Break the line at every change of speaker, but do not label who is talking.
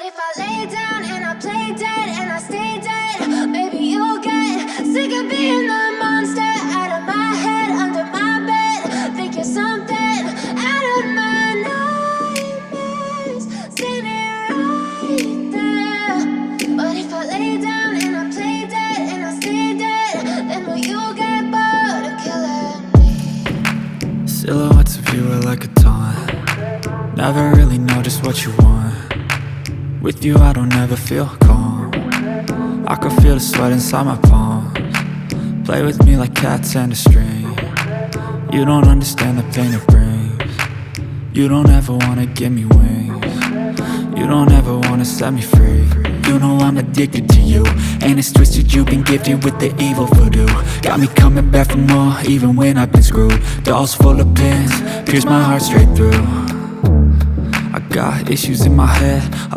if I lay down and I play dead and I stay dead, maybe you'll get sick of being the monster out of my head, under my bed. Think you're something out of my nightmares, standing right there. But if I lay down and I play dead and I stay dead, then will you get bored of killing me?
Silhouettes of you are like a taunt. Never really know just what you want. With you I don't ever feel calm. I can feel the sweat inside my palms. Play with me like cats and a string. You don't understand the pain it brings. You don't ever wanna give me wings. You don't ever wanna set me free. You know I'm addicted to you, and it's twisted, you've been gifted with the evil voodoo. Got me coming back for more, even when I've been screwed. Dolls full of pins, pierce my heart straight through. I got issues in my head, a